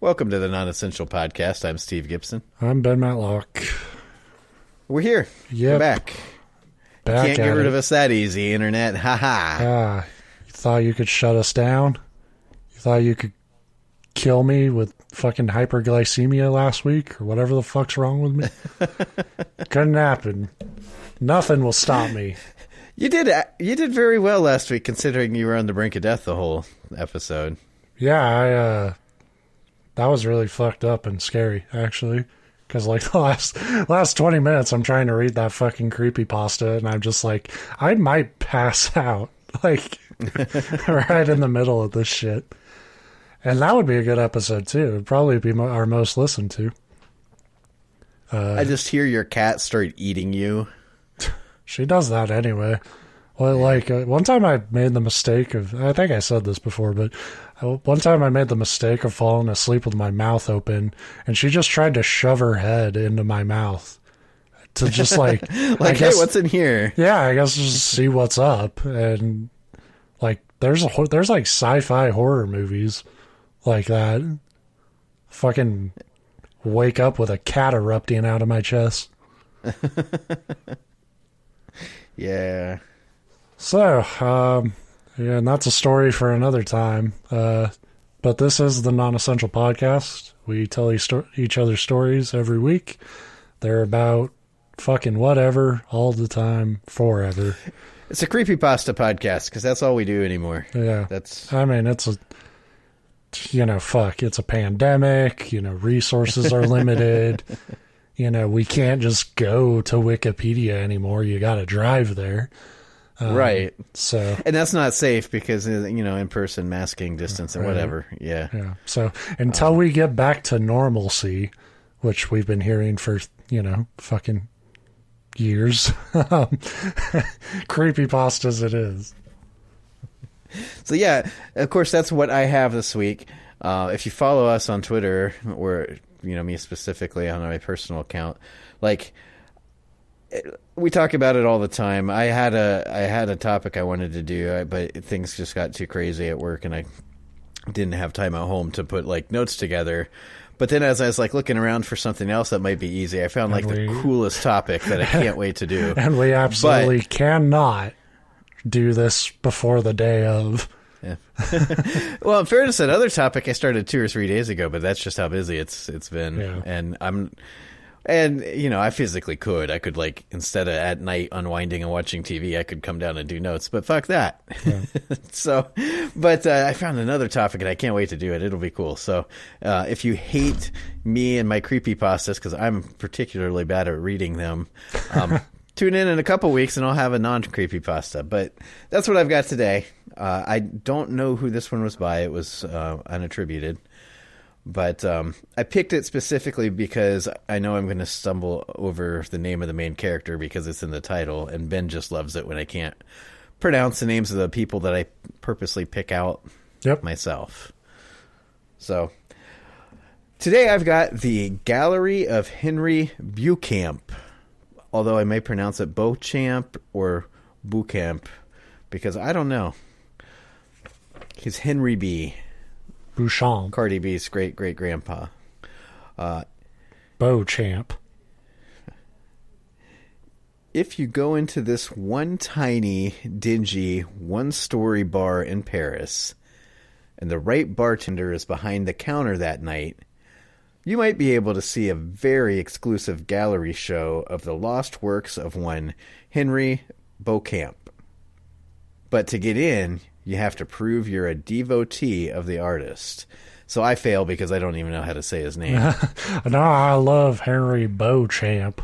Welcome to the Non-Essential Podcast. I'm Steve Gibson. I'm Ben Matlock. We're here. Yep. We're back. Back Can't get rid it. of us that easy, Internet. Ha ha. You thought you could shut us down? You thought you could kill me with fucking hyperglycemia last week or whatever the fuck's wrong with me? Couldn't happen. Nothing will stop me. You did very well last week, considering you were on the brink of death the whole episode. Yeah, that was really fucked up and scary, actually. Because, like, the last 20 minutes, I'm trying to read that fucking Creepypasta, and I'm just like, I might pass out, like, right in the middle of this shit. And that would be a good episode, too. It would probably be our most listened to. I just hear your cat start eating you. She does that anyway. Well, like, one time I made the mistake of, I think I said this before, but one time I made the mistake of falling asleep with my mouth open, and she just tried to shove her head into my mouth to just like, like, hey, what's in here? Yeah, I guess just see what's up. And like, there's like sci-fi horror movies like that. Fucking wake up with a cat erupting out of my chest. Yeah. So, yeah, and that's a story for another time. But this is the Non-Essential Podcast. We tell each other stories every week. They're about fucking whatever, all the time, forever. It's a Creepypasta podcast, because that's all we do anymore. Yeah. It's a pandemic, resources are limited. We can't just go to Wikipedia anymore. You got to drive there. Right. So, and that's not safe because, in-person masking distance and whatever. Yeah. Yeah. So until we get back to normalcy, which we've been hearing for, fucking years, creepypastas it is. So yeah, of course, that's what I have this week. If you follow us on Twitter, or, me specifically on my personal account, like, we talk about it all the time. I had a topic I wanted to do, but things just got too crazy at work, and I didn't have time at home to put like notes together. But then, as I was like looking around for something else that might be easy, I found the coolest topic that I can't wait to do. And we absolutely cannot do this before the day of. Yeah. Well, in fairness, that other topic I started 2 or 3 days ago, but that's just how busy it's been. Yeah. And I physically could. I could, like, instead of at night unwinding and watching TV, I could come down and do notes. But fuck that. Yeah. But I found another topic, and I can't wait to do it. It'll be cool. So if you hate me and my creepypastas, because I'm particularly bad at reading them, tune in a couple weeks, and I'll have a non-creepypasta. But that's what I've got today. I don't know who this one was by. It was unattributed. But I picked it specifically because I know I'm going to stumble over the name of the main character because it's in the title, and Ben just loves it when I can't pronounce the names of the people that I purposely pick out myself. So today I've got the Gallery of Henri Beauchamp, although I may pronounce it Beauchamp or Beauchamp because I don't know. He's Henri B. Beauchamp. Cardi B's great-great-grandpa. Beauchamp. If you go into this one tiny, dingy, one-story bar in Paris, and the right bartender is behind the counter that night, you might be able to see a very exclusive gallery show of the lost works of one Henri Beauchamp. But to get in, you have to prove you're a devotee of the artist. So I fail because I don't even know how to say his name. No, I love Henri Beauchamp.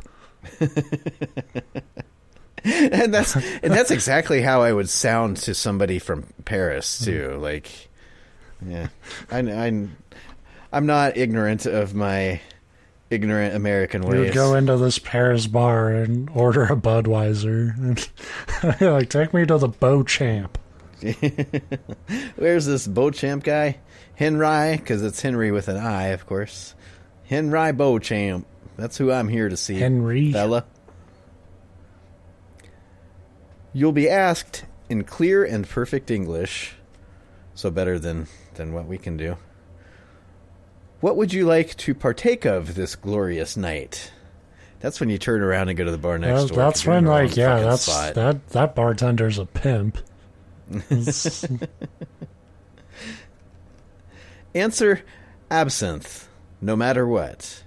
and that's exactly how I would sound to somebody from Paris too. Like, yeah, I'm not ignorant of my ignorant American ways. You would go into this Paris bar and order a Budweiser, and like, take me to the Beauchamp. Where's this Beauchamp guy? Henri, because it's Henry with an I, of course. Henri Beauchamp. That's who I'm here to see, Henry. Fella. You'll be asked in clear and perfect English, so better than what we can do. What would you like to partake of this glorious night? That's when you turn around and go to the bar next door. That's when, like, yeah, that bartender's a pimp. Answer absinthe, no matter what.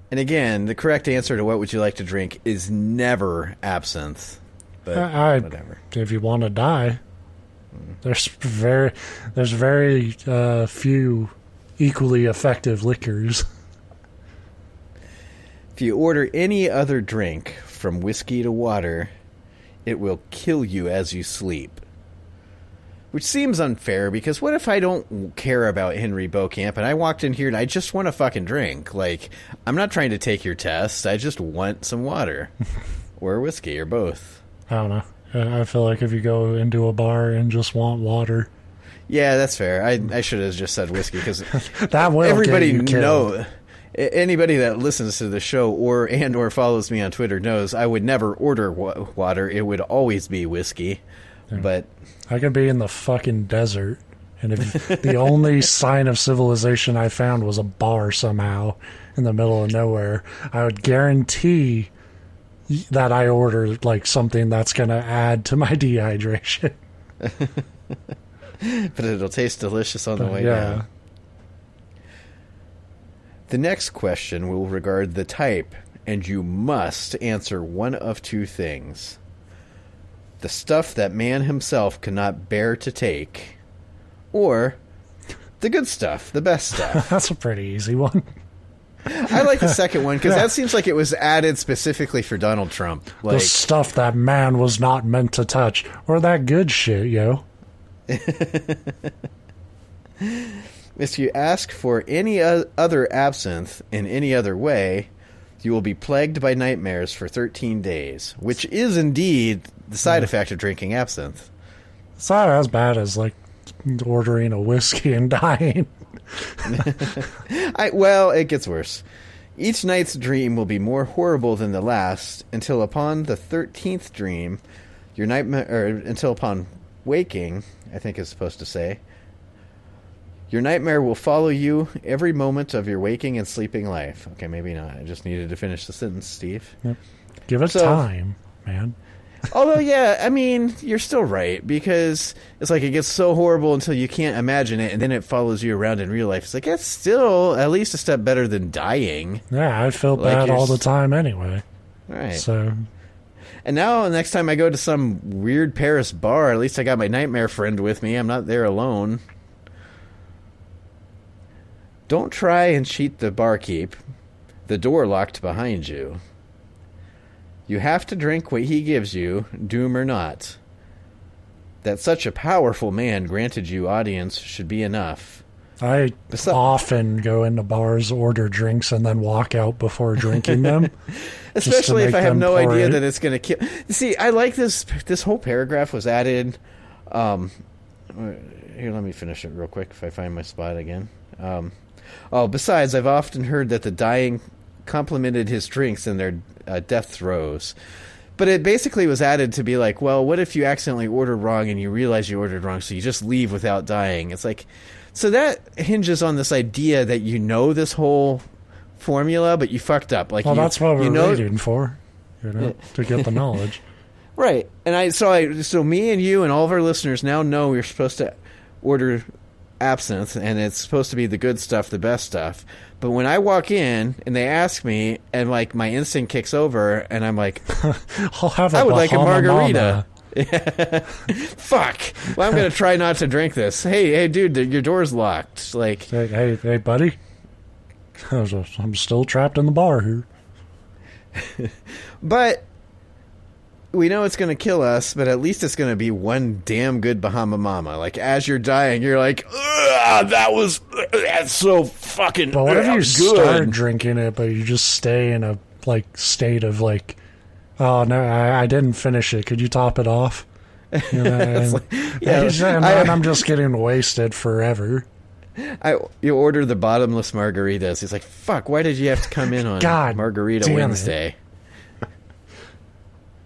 And again, the correct answer to what would you like to drink is never absinthe. But whatever. If you want to die, there's very few equally effective liquors. If you order any other drink, from whiskey to water, it will kill you as you sleep. Which seems unfair, because what if I don't care about Henri Beauchamp and I walked in here and I just want a fucking drink? Like, I'm not trying to take your test. I just want some water. Or whiskey, or both. I don't know. I feel like if you go into a bar and just want water... Yeah, that's fair. I should have just said whiskey, because that will everybody get you know... Anybody that listens to the show or follows me on Twitter knows I would never order water. It would always be whiskey. Yeah. But... I could be in the fucking desert, and if the only sign of civilization I found was a bar somehow in the middle of nowhere, I would guarantee that I ordered like something that's going to add to my dehydration. But it'll taste delicious on the way down. The next question will regard the type, and you must answer one of two things. The stuff that man himself cannot bear to take, or the good stuff, the best stuff. That's a pretty easy one. I like the second one, because that seems like it was added specifically for Donald Trump. Like, the stuff that man was not meant to touch, or that good shit, yo. If you ask for any other absinthe in any other way, you will be plagued by nightmares for 13 days, which is indeed the side effect of drinking absinthe. It's not as bad as, like, ordering a whiskey and dying. Well, it gets worse. Each night's dream will be more horrible than the last, until upon the 13th dream, your nightmare, or until upon waking, I think it's supposed to say, your nightmare will follow you every moment of your waking and sleeping life. Okay, maybe not. I just needed to finish the sentence, Steve. Yep. Give it time, man. Although, yeah, I mean, you're still right, because it's like it gets so horrible until you can't imagine it, and then it follows you around in real life. It's like, it's still at least a step better than dying. Yeah, I feel bad all the time anyway. Right. So... And now, next time I go to some weird Paris bar, at least I got my nightmare friend with me. I'm not there alone. Don't try and cheat the barkeep. The door locked behind you. You have to drink what he gives you, doom or not. That such a powerful man granted you audience should be enough. I often go into bars, order drinks, and then walk out before drinking them. Especially if I have no idea that it's going to kill. See, I like this. This whole paragraph was added. Here, let me finish it real quick if I find my spot again. Besides, I've often heard that the dying complimented his drinks in their death throes. But it basically was added to be like, well, what if you accidentally ordered wrong and you realize you ordered wrong, so you just leave without dying? It's like, so that hinges on this idea that you know this whole formula, but you fucked up. Like, well, that's what we're reading for, to get the knowledge. Right. And so me and you and all of our listeners now know we're supposed to order absinthe, and it's supposed to be the good stuff, the best stuff. But when I walk in and they ask me, and like my instinct kicks over, and I'm like, I would like a margarita. Fuck. Well, I'm gonna try not to drink this. Hey, dude, your door's locked. Like, hey, buddy. I'm still trapped in the bar here. But we know it's going to kill us, but at least it's going to be one damn good Bahama Mama. Like, as you're dying, you're like, that's so fucking But what if you good. start drinking it, but you just stay in a, like, state of, like, oh, no, I didn't finish it. Could you top it off? You know, I'm just getting wasted forever. You order the bottomless margaritas. He's like, fuck, why did you have to come in on Margarita Wednesday?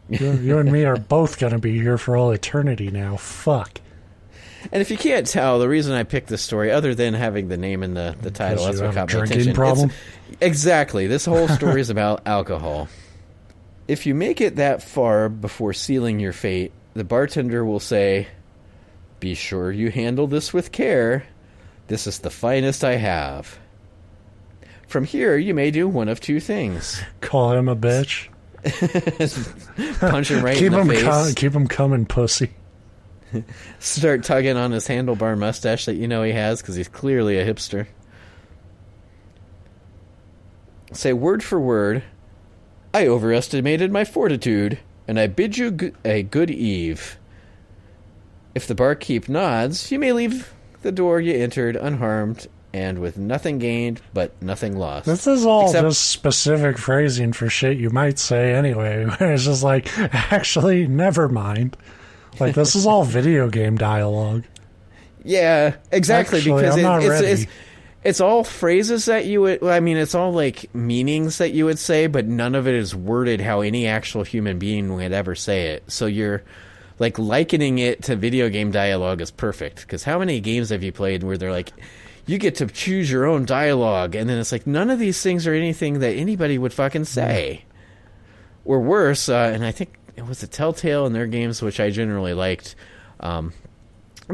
You and me are both going to be here for all eternity now. Fuck. And if you can't tell, the reason I picked this story, other than having the name in the title, that's what caught my attention. Problem? Exactly. This whole story is about alcohol. If you make it that far before sealing your fate, the bartender will say, "Be sure you handle this with care. This is the finest I have. From here, you may do one of two things." Call him a bitch. Punch him right in the face. Keep him coming, pussy. Start tugging on his handlebar mustache that you know he has because he's clearly a hipster. Say word for word, "I overestimated my fortitude, and I bid you a good eve." If the barkeep nods, you may leave the door you entered unharmed and with nothing gained but nothing lost. This is all just specific phrasing for shit you might say anyway. It's just like, actually, never mind. Like, this is all video game dialogue. Yeah, exactly. Actually, because it's all phrases that you would... I mean, it's all, like, meanings that you would say, but none of it is worded how any actual human being would ever say it. So you're, like, likening it to video game dialogue is perfect. Because how many games have you played where they're like, you get to choose your own dialogue, and then it's like, none of these things are anything that anybody would fucking say. Or worse, and I think it was a Telltale in their games, which I generally liked. I'm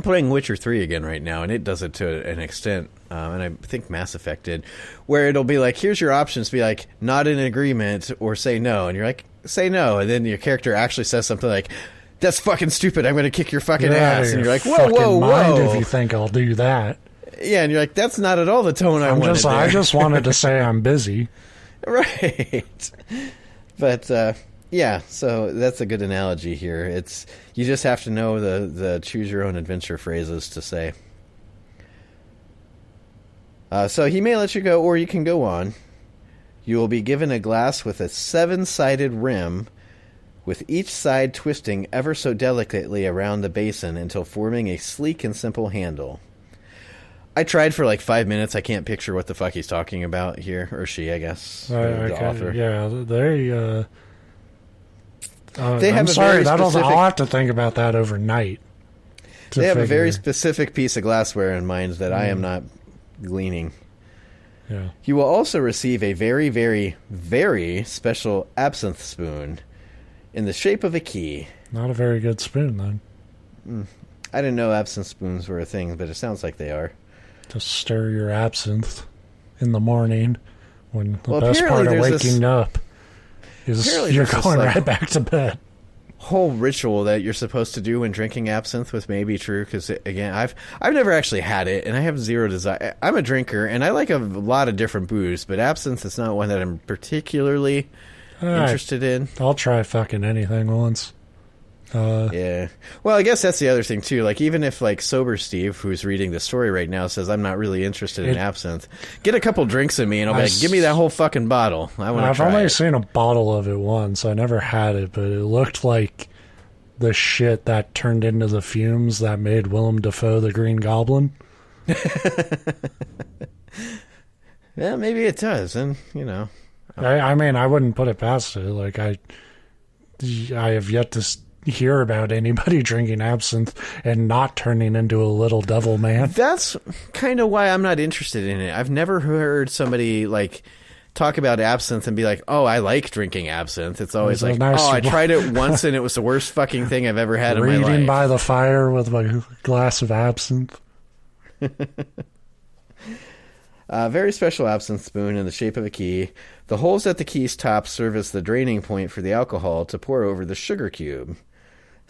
playing Witcher 3 again right now, and it does it to an extent, and I think Mass Effect did, where it'll be like, here's your options, be like, not in agreement, or say no, and you're like, say no, and then your character actually says something like, that's fucking stupid, I'm going to kick your fucking ass, and you're like, whoa. If you think I'll do that. Yeah, and you're like, that's not at all the tone I wanted there. I just wanted to say I'm busy. Right. But, yeah, so that's a good analogy here. It's you just have to know the choose your own adventure phrases to say. So he may let you go, or you can go on. You will be given a glass with a 7-sided rim, with each side twisting ever so delicately around the basin until forming a sleek and simple handle. I tried for like 5 minutes. I can't picture what the fuck he's talking about here, or she, I guess. The author. Yeah, they have I'll have to think about that overnight. They have a very specific piece of glassware in mind that I am not gleaning. Yeah. You will also receive a very, very, very special absinthe spoon in the shape of a key. Not a very good spoon, then. I didn't know absinthe spoons were a thing, but it sounds like they are. To stir your absinthe in the morning when the best part of waking up is you're going right back to bed. Whole ritual that you're supposed to do when drinking absinthe, which may be true because, again, I've never actually had it, and I have zero desire. I'm a drinker, and I like a lot of different booze, but absinthe is not one that I'm particularly interested in. I'll try fucking anything once. Yeah. Well, I guess that's the other thing, too. Like, even if, like, Sober Steve, who's reading the story right now, says, I'm not really interested in absinthe, get a couple drinks in me, and I'll be like, give me that whole fucking bottle. I want to try it. I've only seen a bottle of it once. I never had it, but it looked like the shit that turned into the fumes that made Willem Dafoe the Green Goblin. Yeah, maybe it does, and, you know. I mean, I wouldn't put it past it. Like, I have yet to hear about anybody drinking absinthe and not turning into a little devil man. That's kind of why I'm not interested in it. I've never heard somebody like talk about absinthe and be like, oh, I like drinking absinthe. It's always like, I tried it once and it was the worst fucking thing I've ever had in my life. Reading by the fire with a glass of absinthe. Very special absinthe spoon in the shape of a key. The holes at the key's top serve as the draining point for the alcohol to pour over the sugar cube.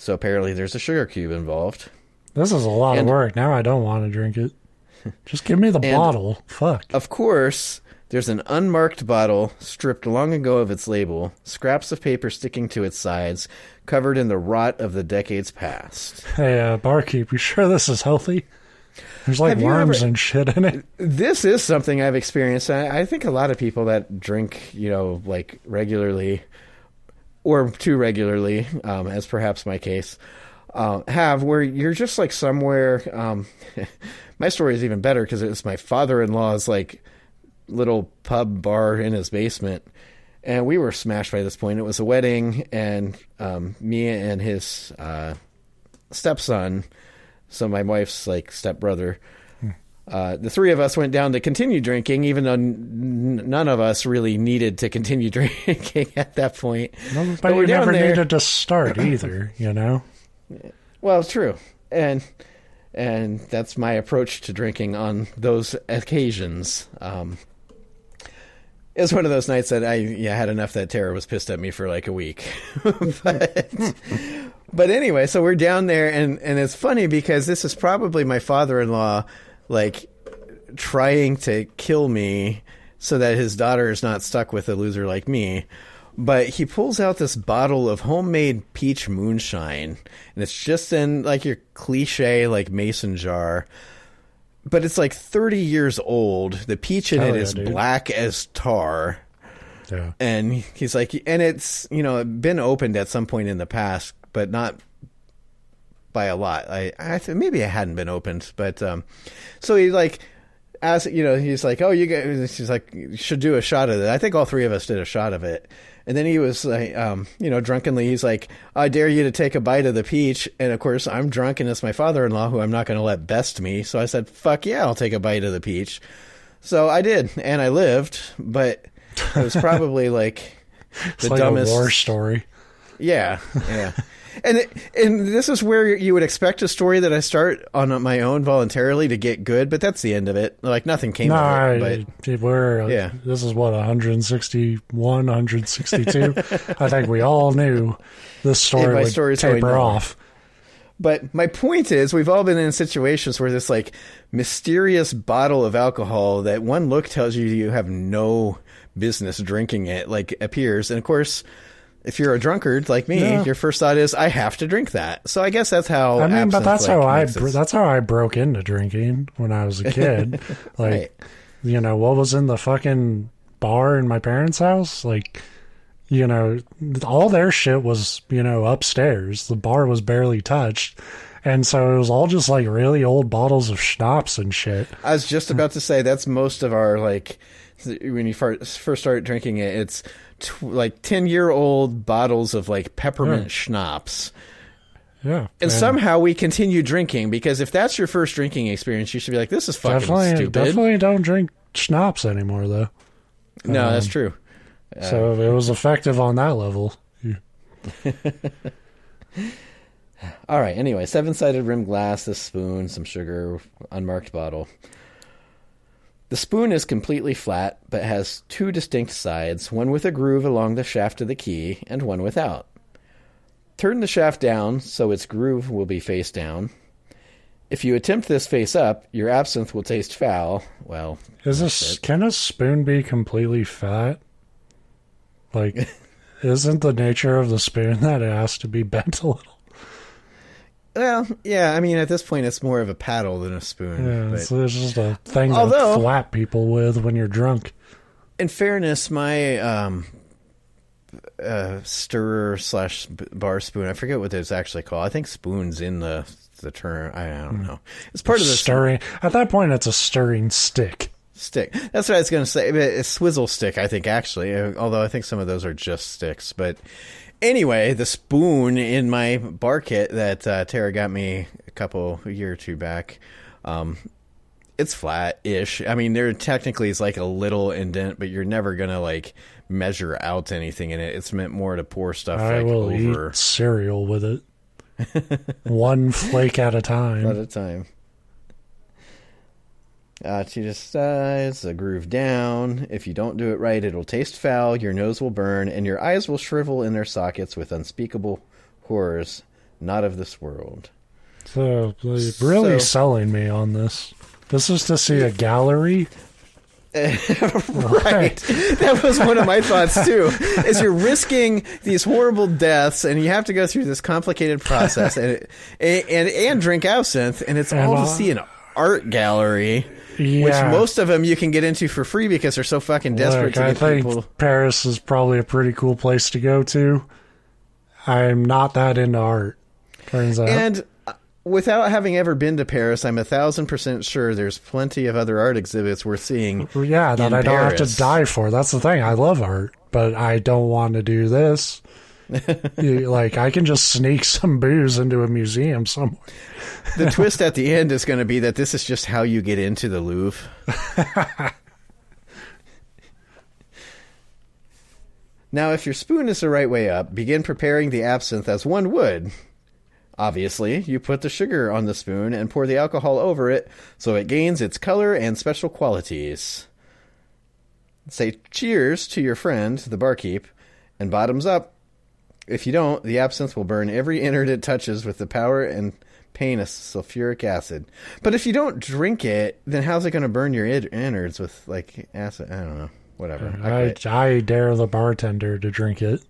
So apparently there's a sugar cube involved. This is a lot of work. Now I don't want to drink it. Just give me the bottle. Fuck. Of course, there's an unmarked bottle stripped long ago of its label, scraps of paper sticking to its sides, covered in the rot of the decades past. Hey, barkeep, you sure this is healthy? There's like worms and shit in it. This is something I've experienced. I think a lot of people that drink, like regularly or too regularly, as perhaps my case, have where you're just like somewhere. My story is even better because it's my father-in-law's like little pub bar in his basement. And we were smashed by this point. It was a wedding, and me and his stepson so my wife's like stepbrother. The three of us went down to continue drinking, even though none of us really needed to continue drinking at that point. No, but we never needed to start either, you know? Well, true. And that's my approach to drinking on those occasions. It was one of those nights that I had enough that Tara was pissed at me for like a week. But anyway, so we're down there, and it's funny because this is probably my father-in-law like trying to kill me so that his daughter is not stuck with a loser like me. But he pulls out this bottle of homemade peach moonshine, and it's just in like your cliche like mason jar, but it's like 30 years old. The peach in it is black as tar. Yeah. And he's like, and it's, you know, been opened at some point in the past, but not by a lot. I maybe it hadn't been opened, but so he like, as you know, he's like, oh, you guys, he's like, you should do a shot of it. I think all three of us did a shot of it. And then he was like, you know, drunkenly, he's like, I dare you to take a bite of the peach. And of course, I'm drunk, and it's my father-in-law who I'm not going to let best me. So I said, fuck yeah, I'll take a bite of the peach. So I did, and I lived, but it was probably like the dumbest a war story. Yeah. And this is where you would expect a story that I start on my own voluntarily to get good, but that's the end of it. Like nothing came of it. But this is what 161, 162. I think we all knew this story would taper off. But my point is, we've all been in situations where this like mysterious bottle of alcohol that one look tells you you have no business drinking it, like appears, and of course, if you're a drunkard like me, your first thought is, I have to drink that. So I guess that's how. I mean, but that's how I broke into drinking when I was a kid. Like, right. You know, what was in the fucking bar in my parents' house? Like, you know, all their shit was, you know, upstairs. The bar was barely touched. And so it was all just like really old bottles of schnapps and shit. I was just about to say, that's most of our, like, when you first start drinking it, it's like 10-year-old bottles of like peppermint schnapps. Yeah. And somehow we continue drinking, because if that's your first drinking experience, you should be like, this is fucking stupid. Definitely don't drink schnapps anymore, though. No, that's true. So it was effective on that level. All right. Anyway, 7-sided rimmed glass, this spoon, some sugar, unmarked bottle. The spoon is completely flat, but has two distinct sides, one with a groove along the shaft of the key and one without. Turn the shaft down so its groove will be face down. If you attempt this face up, your absinthe will taste foul. Well, can a spoon be completely fat? Like, isn't the nature of the spoon that it has to be bent a little? Well, yeah, I mean, at this point, it's more of a paddle than a spoon. Yeah, so it's just a thing to flap people with when you're drunk. In fairness, my stirrer / bar spoon, I forget what it's actually called. I think spoon's in the term. I don't know. It's part of the stirring. At that point, it's a stirring stick. That's what I was going to say. A swizzle stick, I think, actually. Although I think some of those are just sticks. But anyway, the spoon in my bar kit that Tara got me a year or two back, it's flat-ish. I mean, there technically is like a little indent, but you're never going to like measure out anything in it. It's meant more to pour stuff I will eat cereal with it. One flake at a time. At a time. To the sides, a groove down. If you don't do it right, it'll taste foul, your nose will burn, and your eyes will shrivel in their sockets with unspeakable horrors not of this world. So, really selling me on this. This is to see a gallery? Right. That was one of my thoughts, too, is you're risking these horrible deaths, and you have to go through this complicated process and drink absinthe, and it's all to see an art gallery. Yeah. Which most of them you can get into for free because they're so fucking desperate to get people. I think Paris is probably a pretty cool place to go to. I'm not that into art, turns out. And without having ever been to Paris, I'm 1,000% sure there's plenty of other art exhibits worth seeing. Yeah, that I don't have to die for. That's the thing. I love art, but I don't want to do this. Like, I can just sneak some booze into a museum somewhere. The twist at the end is going to be that this is just how you get into the Louvre. Now, if your spoon is the right way up, begin preparing the absinthe as one would. Obviously, you put the sugar on the spoon and pour the alcohol over it so it gains its color and special qualities. Say cheers to your friend, the barkeep, and bottoms up. If you don't, the absinthe will burn every innard it touches with the power and pain of sulfuric acid. But if you don't drink it, then how's it going to burn your innards with, like, acid? I don't know. Whatever. I dare the bartender to drink it.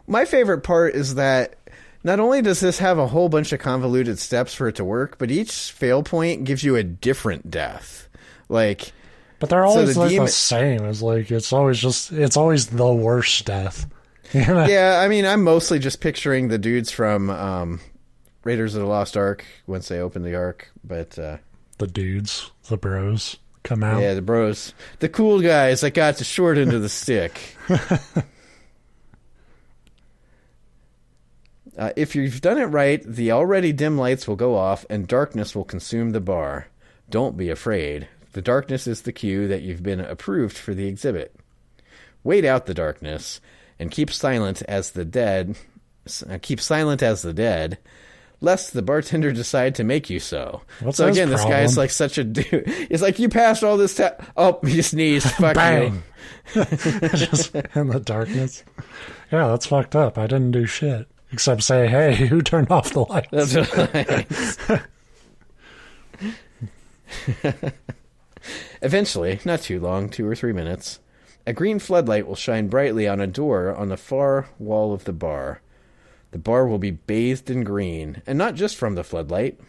My favorite part is that not only does this have a whole bunch of convoluted steps for it to work, but each fail point gives you a different death. Like, but they're always the same. It's like it's always the worst death. You know? Yeah, I mean, I'm mostly just picturing the dudes from Raiders of the Lost Ark once they open the Ark, but the dudes, the bros, come out. Yeah, the bros, the cool guys that got the short end of the stick. If you've done it right, the already dim lights will go off and darkness will consume the bar. Don't be afraid. The darkness is the cue that you've been approved for the exhibit. Wait out the darkness and keep silent as the dead, lest the bartender decide to make you so. What's again, this guy's like such a dude. It's like, you passed all this time. Oh, he sneezed. Fuck Bang. You. Just in the darkness. Yeah, that's fucked up. I didn't do shit. Except say, hey, who turned off the lights? That's right. Eventually, not too long, 2 or 3 minutes, a green floodlight will shine brightly on a door on the far wall of the bar. The bar will be bathed in green, and not just from the floodlight.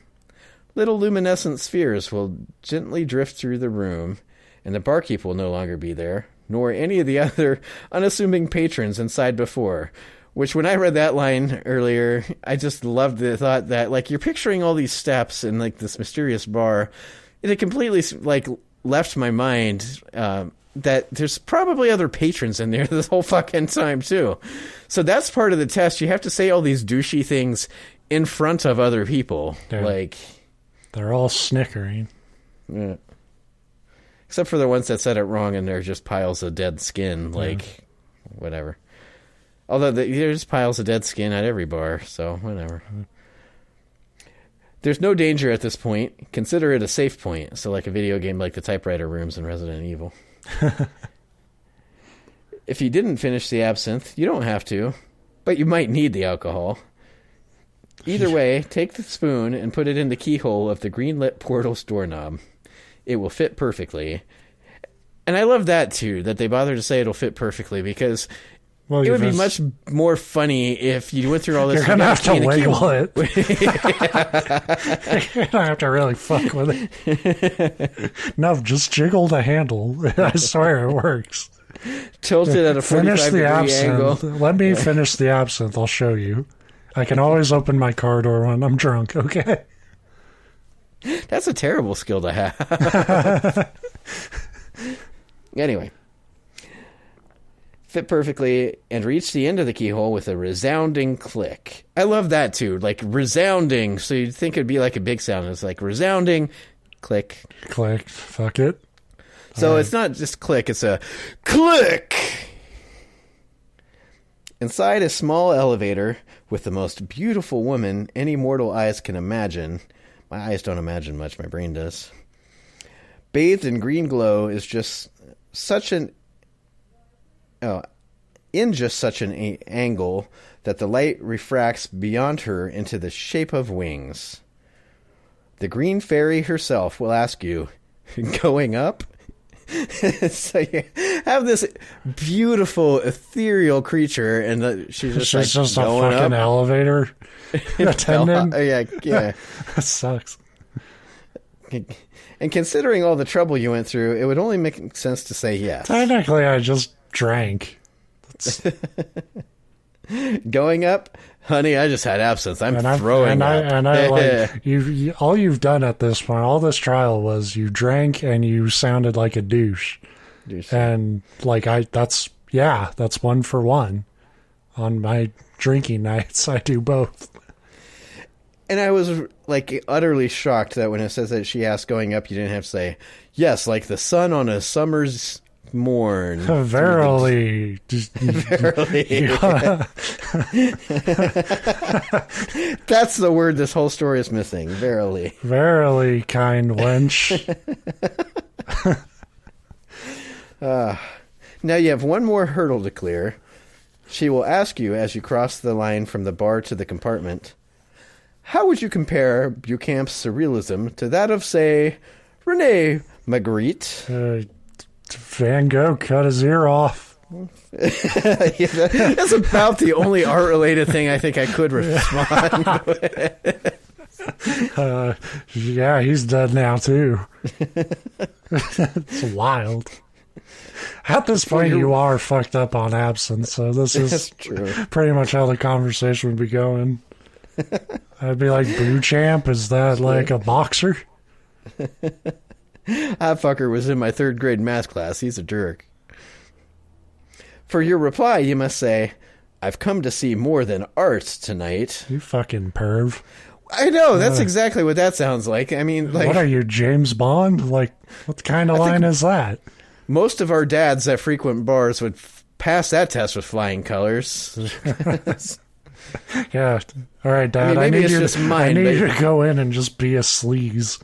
Little luminescent spheres will gently drift through the room, and the barkeep will no longer be there, nor any of the other unassuming patrons inside before. Which, when I read that line earlier, I just loved the thought that, like, you're picturing all these steps in, like, this mysterious bar. It completely, like, left my mind that there's probably other patrons in there this whole fucking time, too. So that's part of the test. You have to say all these douchey things in front of other people. They're all snickering. Yeah. Except for the ones that said it wrong and they're just piles of dead skin. Like, whatever. Although there's piles of dead skin at every bar, so whatever. There's no danger at this point. Consider it a safe point. So like a video game like the typewriter rooms in Resident Evil. If you didn't finish the absinthe, you don't have to, but you might need the alcohol. Either way, take the spoon and put it in the keyhole of the green-lit portal's doorknob. It will fit perfectly. And I love that, too, that they bother to say it'll fit perfectly, because... Well, it would be much more funny if you went through all this. You're going to have to wiggle it. You're going to have to really fuck with it. No, just jiggle the handle. I swear it works. Tilt it at a 45-degree angle. Let me finish the absinthe. I'll show you. I can always open my car door when I'm drunk, okay? That's a terrible skill to have. Anyway. Fit perfectly and reach the end of the keyhole with a resounding click. I love that too, like resounding. So you'd think it'd be like a big sound. It's like resounding, click. Click, fuck it. So it's not just click, it's a click. Inside a small elevator with the most beautiful woman any mortal eyes can imagine. My eyes don't imagine much, my brain does. Bathed in green glow is just such an... in just such an angle that the light refracts beyond her into the shape of wings. The green fairy herself will ask you, going up? So you have this beautiful, ethereal creature, and she's just a fucking elevator attendant? Yeah. That sucks. And considering all the trouble you went through, it would only make sense to say yes. Technically, I just drank. Going up, honey, I just had absinthe. I'm throwing up. Like all you've done at this point, all this trial was you drank and you sounded like a douche. And like that's 1 for 1. On my drinking nights, I do both. And I was, like, utterly shocked that when it says that she asked going up, you didn't have to say, yes, like the sun on a summer's morn. Verily. Verily. That's the word this whole story is missing. Verily. Verily, kind wench. Now you have one more hurdle to clear. She will ask you as you cross the line from the bar to the compartment, how would you compare Beauchamp's surrealism to that of, say, Rene Magritte? Van Gogh cut his ear off. Yeah, that's about the only art-related thing I think I could respond with. Yeah, he's dead now, too. It's wild. At this point, you are fucked up on absinthe, so this is true. Pretty much how the conversation would be going. I'd be like, Beauchamp, is that like a boxer? That fucker was in my 3rd grade math class. He's a jerk. For your reply, you must say, I've come to see more than art tonight. You fucking perv. I know, that's exactly what that sounds like. I mean, like, what are you, James Bond? Like, what kind of line is that? Most of our dads that frequent bars would pass that test with flying colors. Yeah. All right, Dad. I mean, maybe it's just mine. I need you to go in and just be a sleaze.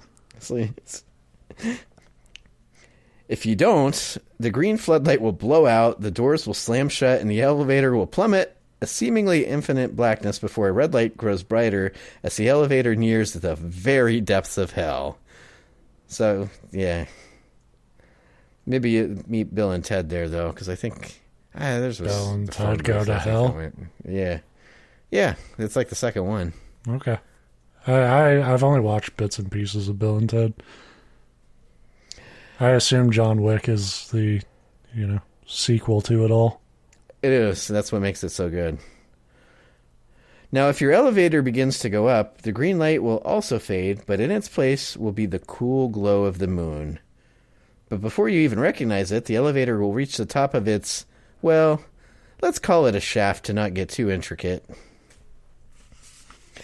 If you don't, the green floodlight will blow out, the doors will slam shut, and the elevator will plummet a seemingly infinite blackness before a red light grows brighter as the elevator nears the very depths of hell. So, yeah. Maybe you meet Bill and Ted there, though, because I think there's Bill and Ted go to hell. Yeah, it's like the second one. Okay, I've only watched bits and pieces of Bill and Ted. I assume John Wick is the sequel to it all. It is. That's what makes it so good. Now, if your elevator begins to go up, the green light will also fade, but in its place will be the cool glow of the moon. But before you even recognize it, the elevator will reach the top of its, well, let's call it a shaft to not get too intricate.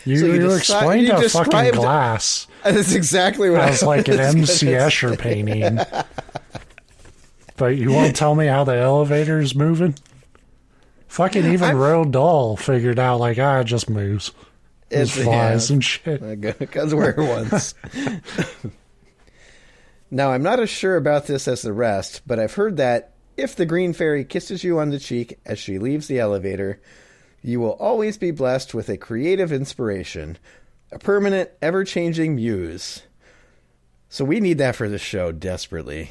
You explained a fucking glass. That's exactly what I was like an M.C. Escher painting. But you won't tell me how the elevator is moving? Fucking even Roald Dahl figured out, like, it just moves. It flies and shit. Because we're once. Now, I'm not as sure about this as the rest, but I've heard that if the green fairy kisses you on the cheek as she leaves the elevator, you will always be blessed with a creative inspiration, a permanent, ever-changing muse. So we need that for this show desperately.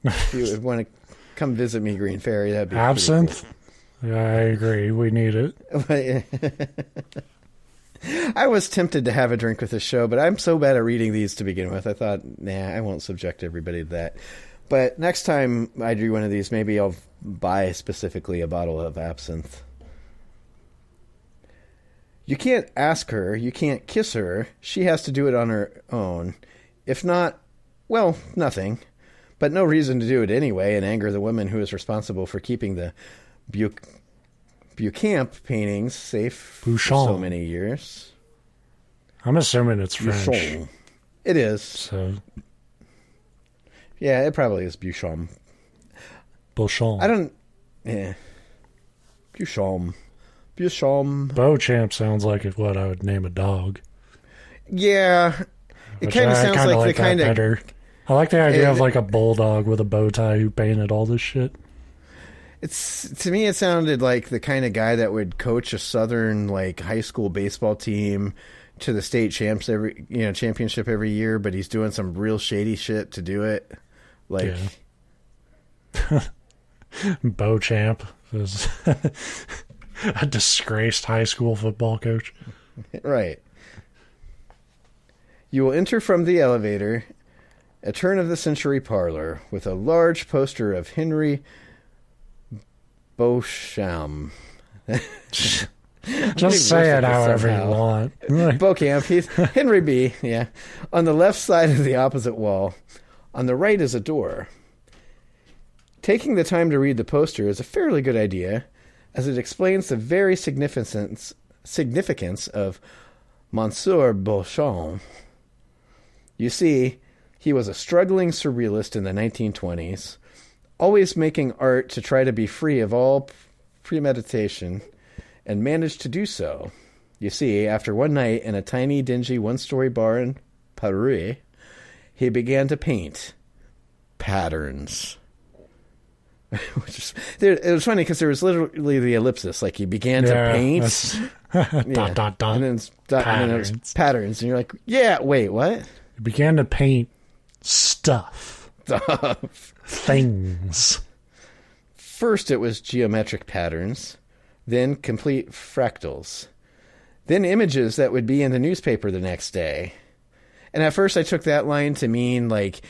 If you would want to come visit me, Green Fairy, that'd be absinthe. Cool. Yeah, I agree. We need it. I was tempted to have a drink with this show, but I'm so bad at reading these to begin with. I thought, I won't subject everybody to that. But next time I do one of these, maybe I'll buy specifically a bottle of absinthe. You can't ask her, you can't kiss her. She has to do it on her own. If not, well, nothing. But no reason to do it anyway and anger the woman who is responsible for keeping the Beauchamp paintings safe for so many years. I'm assuming it's French. Beauchamp. It is. So, yeah, it probably is Beauchamp. Beauchamp. I don't. Yeah. Beauchamp. Beauchamp sounds like what I would name a dog. Yeah. It kind of sounds like the kind of. Better. I like the idea of like a bulldog with a bow tie who painted all this shit. To me, it sounded like the kind of guy that would coach a Southern like high school baseball team to the state championship every year, but he's doing some real shady shit to do it. Like, Beauchamp is a disgraced high school football coach. Right. You will enter from the elevator, a turn-of-the-century parlor with a large poster of Henri Beauchamp. Just say it however you want. Beauchamp. He's Henry B. Yeah. On the left side of the opposite wall. On the right is a door. Taking the time to read the poster is a fairly good idea, as it explains the very significance of Monsieur Beauchamp. You see, he was a struggling surrealist in the 1920s, always making art to try to be free of all premeditation, and managed to do so. You see, after one night in a tiny, dingy, one-story bar in Paris, he began to paint patterns. It was funny because there was literally the ellipsis, like he began to paint dot and then patterns. it was patterns, and you're like, yeah, wait, what? He began to paint stuff. Things. First it was geometric patterns, then complete fractals, then images that would be in the newspaper the next day. And at first I took that line to mean like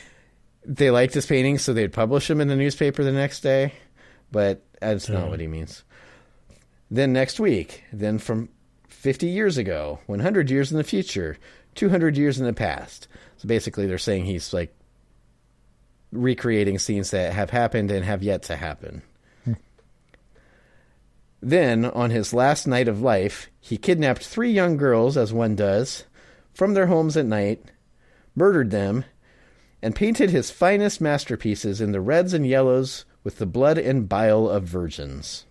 they liked his paintings, so they'd publish them in the newspaper the next day. But that's not what he means. Then next week, then from 50 years ago, 100 years in the future, 200 years in the past. So basically they're saying he's like recreating scenes that have happened and have yet to happen. Then, on his last night of life, he kidnapped 3 young girls, as one does, from their homes at night, murdered them, and painted his finest masterpieces in the reds and yellows with the blood and bile of virgins.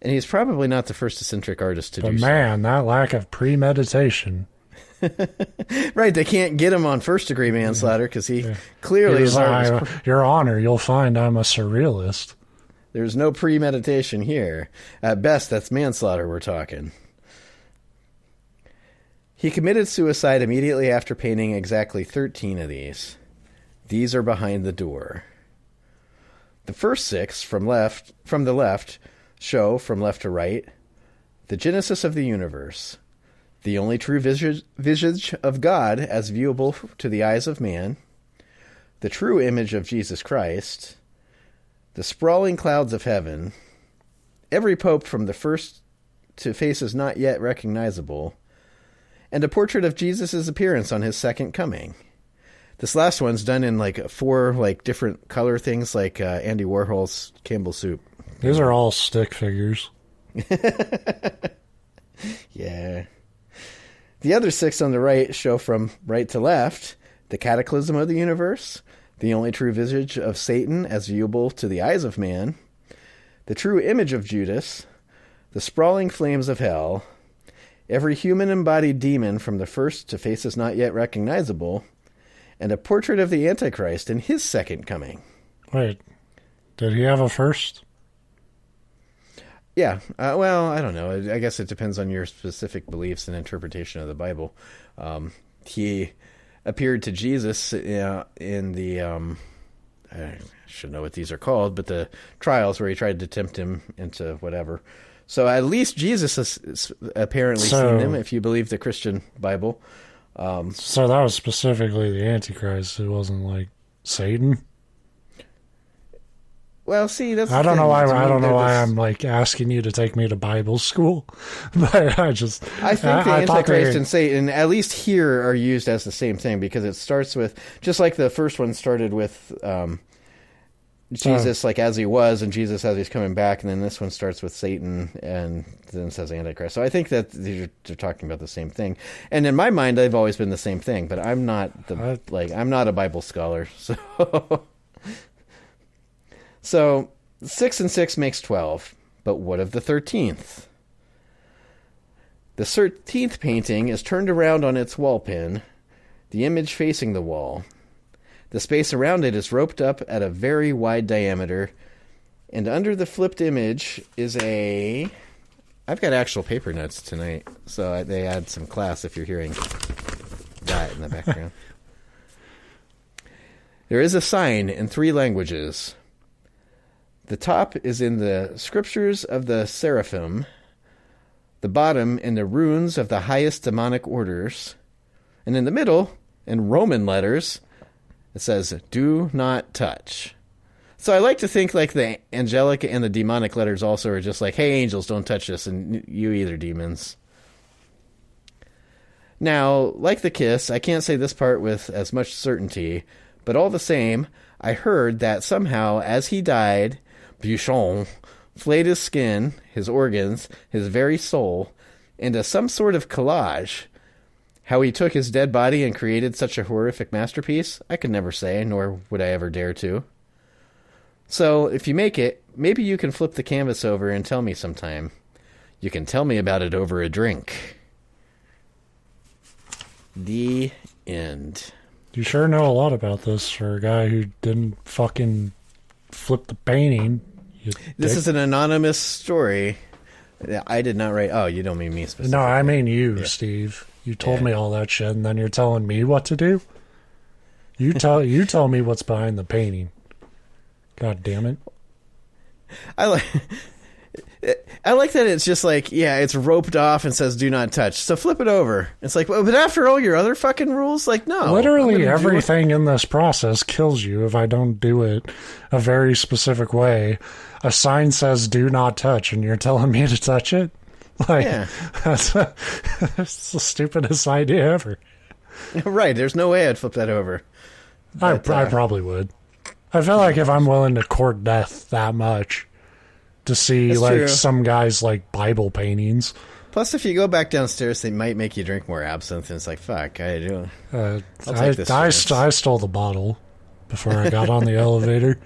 And he's probably not the first eccentric artist to do so. But man, that lack of premeditation. Right, they can't get him on first-degree manslaughter because he clearly is... Your Honor, you'll find I'm a surrealist. There's no premeditation here. At best, that's manslaughter we're talking. He committed suicide immediately after painting exactly 13 of these. These are behind the door. The first 6 from the left show, from left to right, the genesis of the universe, the only true visage of God as viewable to the eyes of man, the true image of Jesus Christ, the sprawling clouds of heaven, every pope from the first to faces not yet recognizable, and a portrait of Jesus' appearance on his second coming. This last one's done in like 4 like different color things, like Andy Warhol's Campbell Soup. These are all stick figures. Yeah. The other 6 on the right show, from right to left, the cataclysm of the universe, the only true visage of Satan as viewable to the eyes of man, the true image of Judas, the sprawling flames of hell, every human embodied demon from the first to faces not yet recognizable, and a portrait of the Antichrist in his second coming. Wait, did he have a first? Yeah, well, I don't know. I guess it depends on your specific beliefs and interpretation of the Bible. He appeared to Jesus in the, I should know what these are called, but the trials where he tried to tempt him into whatever. So at least Jesus has apparently seen him, if you believe the Christian Bible. So that was specifically the Antichrist. It wasn't like Satan. Well, see, that's. I don't know why I'm like asking you to take me to Bible school, but I think the Antichrist and Satan, at least here, are used as the same thing, because it starts with, just like the first one started with Jesus like as he was, and Jesus as he's coming back, and then this one starts with Satan and then says Antichrist. So I think that they're talking about the same thing. And in my mind, they've always been the same thing, but I'm not I'm not a Bible scholar, so. So 6 and 6 makes 12, but what of the 13th? The 13th painting is turned around on its wall pin, the image facing the wall. The space around it is roped up at a very wide diameter, and under the flipped image is I've got actual paper notes tonight, so they add some class if you're hearing that in the background. There is a sign in 3 languages. The top is in the scriptures of the seraphim, the bottom in the runes of the highest demonic orders, and in the middle, in Roman letters, it says, "Do not touch." So I like to think like the angelic and the demonic letters also are just like, hey, angels, don't touch this, and you either, demons. Now, like the kiss, I can't say this part with as much certainty, but all the same, I heard that somehow, as he died, Beauchamp flayed his skin, his organs, his very soul, into some sort of collage. How he took his dead body and created such a horrific masterpiece, I could never say, nor would I ever dare to. So, if you make it, maybe you can flip the canvas over and tell me sometime. You can tell me about it over a drink. The end. You sure know a lot about this for a guy who didn't fucking flip the painting. This is an anonymous story. I did not write... Oh, you don't mean me specifically. No, I mean you, Steve. You told me all that shit, and then you're telling me what to do? You tell me what's behind the painting. God damn it. I like that it's just like, yeah, it's roped off and says do not touch. So flip it over. It's like, well, but after all your other fucking rules, like, no. Literally everything in this process kills you if I don't do it a very specific way. A sign says do not touch, and you're telling me to touch it? Like, yeah. That's the stupidest idea ever. Right, there's no way I'd flip that over. But, I probably would. I feel like if I'm willing to court death that much to see some guys like Bible paintings. Plus, if you go back downstairs, they might make you drink more absinthe, and it's like, fuck, I do. I stole the bottle before I got on the elevator.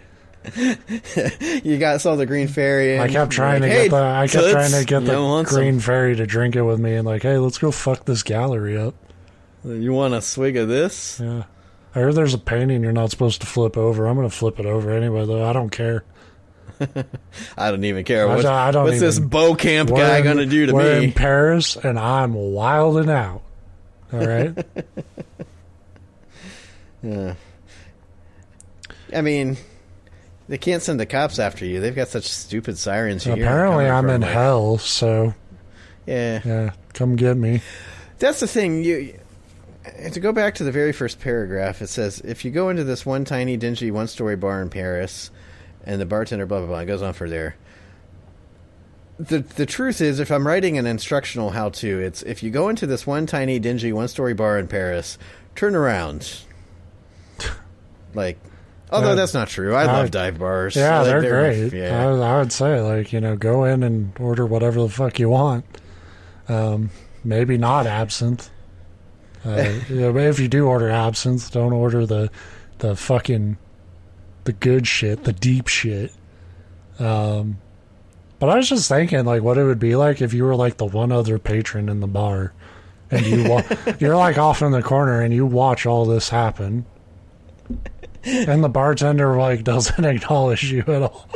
You saw the Green Fairy. I kept trying to get the Green Fairy to drink it with me, and like, hey, let's go fuck this gallery up. You want a swig of this? Yeah. I heard there's a painting you're not supposed to flip over. I'm going to flip it over anyway, though. I don't care. I don't even care. What's this Beauchamp guy going to do to me? We're in Paris, and I'm wilding out. All right? Yeah. I mean, they can't send the cops after you. They've got such stupid sirens. Apparently, I'm in hell, so... Yeah, come get me. That's the thing. To go back to the very first paragraph, it says, if you go into this one tiny, dingy, one-story bar in Paris, and the bartender, blah, blah, blah, it goes on for there. The truth is, if I'm writing an instructional how-to, it's, if you go into this one tiny, dingy, one-story bar in Paris, turn around. Like, although that's not true. I love dive bars. Yeah, they're great. Yeah. I would say, go in and order whatever the fuck you want. Maybe not absinthe. If you do order absinthe, don't order the fucking the good shit, the deep shit. But I was just thinking, what it would be like if you were the one other patron in the bar, and you're off in the corner and you watch all this happen, and the bartender doesn't acknowledge you at all.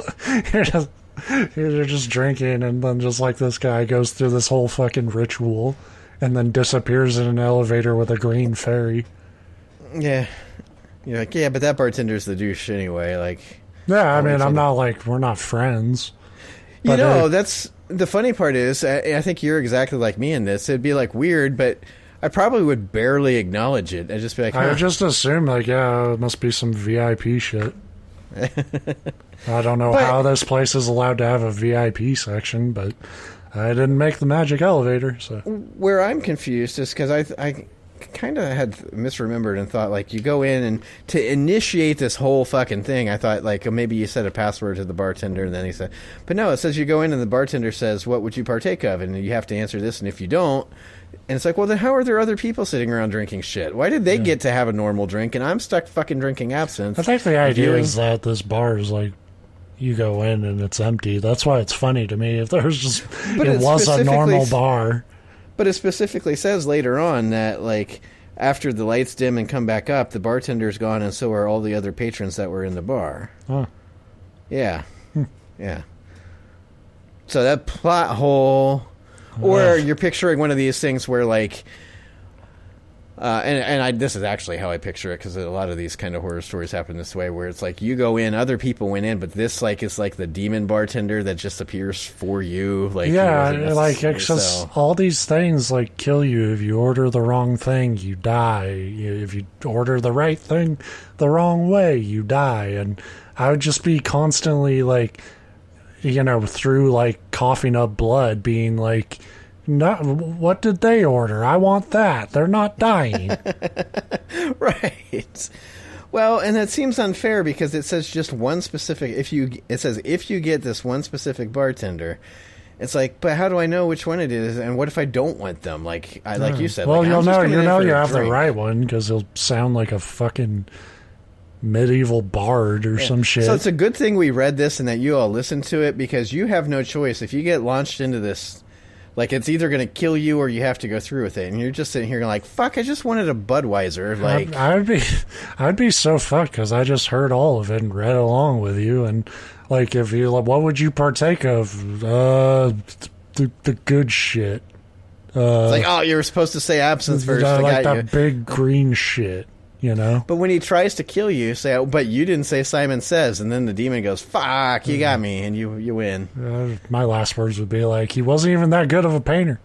You're just drinking, and then just this guy goes through this whole fucking ritual. And then disappears in an elevator with a green fairy. Yeah. You're like, yeah, but that bartender's the douche anyway. Yeah, I mean, I'm not we're not friends. But that's... The funny part is, I think you're exactly like me in this. It'd be, weird, but I probably would barely acknowledge it. I'd just be like, huh. I would just assume, yeah, it must be some VIP shit. I don't know how this place is allowed to have a VIP section, but... I didn't make the magic elevator, so... Where I'm confused is because I kind of had misremembered and thought, you go in and to initiate this whole fucking thing, I thought, maybe you set a password to the bartender, and then he said... But no, it says you go in and the bartender says, what would you partake of? And you have to answer this, and if you don't... And it's well, then how are there other people sitting around drinking shit? Why did they get to have a normal drink, and I'm stuck fucking drinking absinthe? I think the idea is that this bar is, you go in and it's empty. That's why it's funny to me. If there's just... it was a normal bar. But it specifically says later on that, after the lights dim and come back up, the bartender's gone and so are all the other patrons that were in the bar. Huh. Yeah. Yeah. So that plot hole... Or you're picturing one of these things where, this is actually how I picture it, because a lot of these kind of horror stories happen this way, where it's you go in, other people went in, but this is the demon bartender that just appears for you. It's just all these things kill you. If you order the wrong thing, you die. If you order the right thing the wrong way, you die. And I would just be constantly through coughing up blood, being not, what did they order? I want that. They're not dying. Right. Well, and that seems unfair because it says just one specific. It says if you get this one specific bartender, it's like, but how do I know which one it is? And what if I don't want them? Like you said. Well, like, you'll know. You know you have drink. the right one because he'll sound like a fucking medieval bard or some shit. So it's a good thing we read this and that you all listened to it because you have no choice if you get launched into this. Like, it's either going to kill you or you have to go through with it. And you're just sitting here like, fuck, I just wanted a Budweiser. Like, I'd be so fucked because I just heard all of it and read along with you. And, like, if you, what would you partake of? The good shit. It's like, oh, you were supposed to say absinthe first. I like got that big green shit, you know? But when he tries to kill you, say, oh, but you didn't say Simon Says. And then the demon goes, fuck, you got me. And you win. My last words would be like, he wasn't even that good of a painter.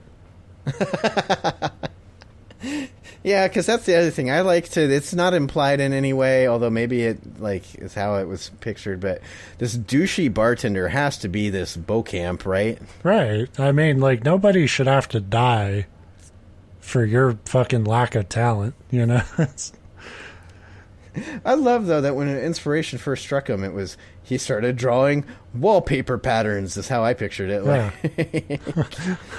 Yeah, because that's the other thing. I like to, it's not implied in any way, although maybe it, like, is how it was pictured, but this douchey bartender has to be this Beauchamp, right? Right. I mean, like, nobody should have to die for your fucking lack of talent, you know? I love, though, that when inspiration first struck him, it was, he started drawing wallpaper patterns, is how I pictured it. Yeah.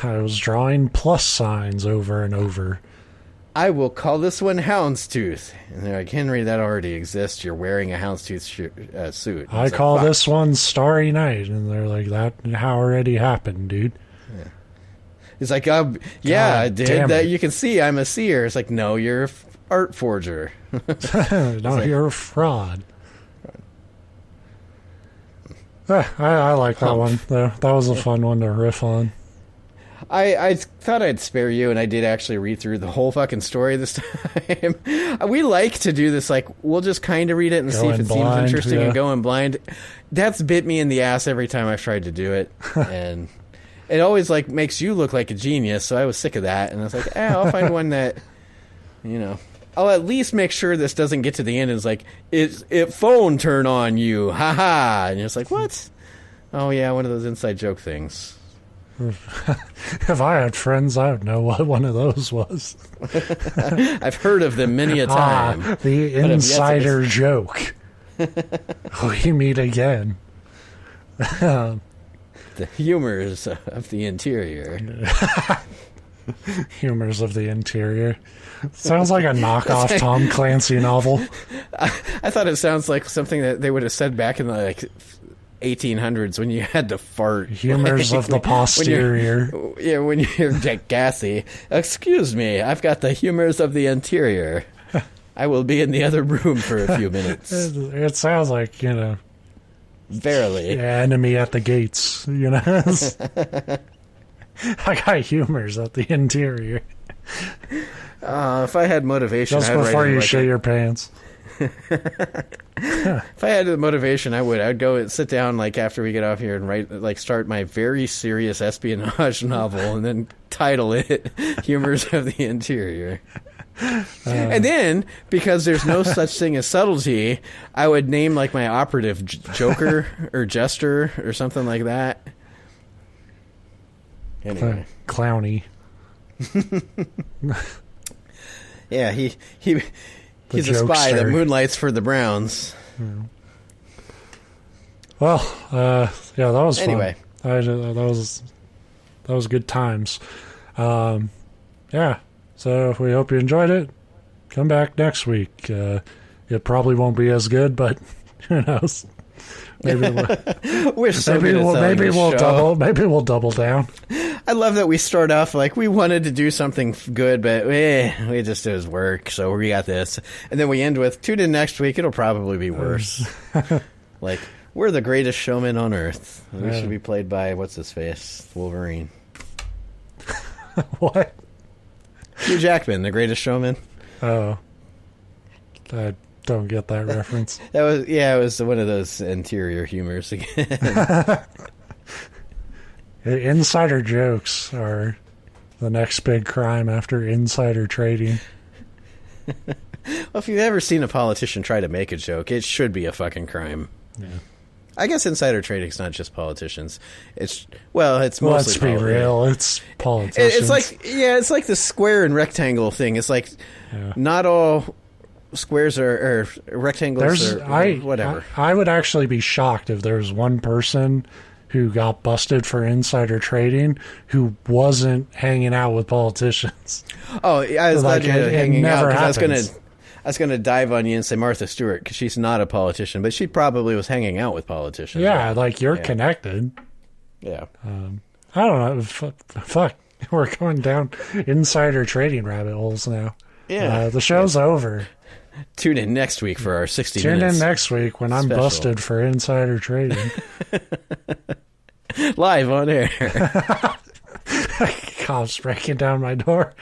I was drawing plus signs over and over. I will call this one Houndstooth. And they're like, Henry, that already exists. You're wearing a Houndstooth suit. I call this one Starry Night. And they're like, that already happened, dude. Yeah. It's like, yeah, I did. That you can see I'm a seer. It's like, no, you're an art forger. No, you're a fraud. I like that one. That was a fun one to riff on. I thought I'd spare you, and I did actually read through the whole fucking story this time. We like to do this, like, we'll just kind of read it and see if it seems interesting and go in blind. That's bit me in the ass every time I've tried to do it, and it always, like, makes you look like a genius, so I was sick of that, and I was like, I'll find one that, you know, I'll at least make sure this doesn't get to the end and it's like, it phone turn on you, haha, and you're just like, what? Oh, yeah, one of those inside joke things. If I had friends, I would know what one of those was. I've heard of them many a time. The insider joke. We meet again. The humors of the interior. Humors of the interior. Sounds like a knockoff Tom Clancy novel. I thought it sounds like something that they would have said back in the, like, 1800s when you had to fart. Humors of the posterior. When you're gassy. Excuse me, I've got the humors of the interior. I will be in the other room for a few minutes. It sounds like, you know, verily, enemy at the gates, you know. I got humors at the interior. If I had motivation, just before you shit your pants. If I had the motivation, I'd go and sit down, like, after we get off here and write, like, start my very serious espionage novel and then title it Humors of the Interior. And then, because there's no such thing as subtlety, I would name, like, my operative Joker or Jester or something like that. Anyway. Clowny. Yeah, he's a spy that moonlights for the Browns. Yeah. Well, yeah, that was fun. Anyway, that was good times. Yeah, so we hope you enjoyed it. Come back next week. It probably won't be as good, but who knows? Maybe we'll double down. I love that we start off like we wanted to do something good, but we just did his work, so we got this. And then we end with, tune in next week, it'll probably be worse. Like, we're the greatest showman on earth. We should be played by, what's his face? Wolverine. What? Hugh Jackman, the greatest showman. Oh. I don't get that reference. It was one of those interior humors again. Insider jokes are the next big crime after insider trading. Well, if you've ever seen a politician try to make a joke, it should be a fucking crime. Yeah. I guess insider trading's not just politicians. It's mostly let's be real. It's politicians. It's like the square and rectangle thing. It's like not all squares or rectangles or whatever. I would actually be shocked if there's one person who got busted for insider trading who wasn't hanging out with politicians. Oh, I was like, glad you hanging out, because I was gonna dive on you and say Martha Stewart, because she's not a politician, but she probably was hanging out with politicians. Yeah, like you're connected. Yeah. I don't know. Fuck. We're going down insider trading rabbit holes now. Yeah. The show's over. Tune in next week for our 60 Tune minutes. in next week when I'm busted for insider trading. Live on air. Cops breaking down my door.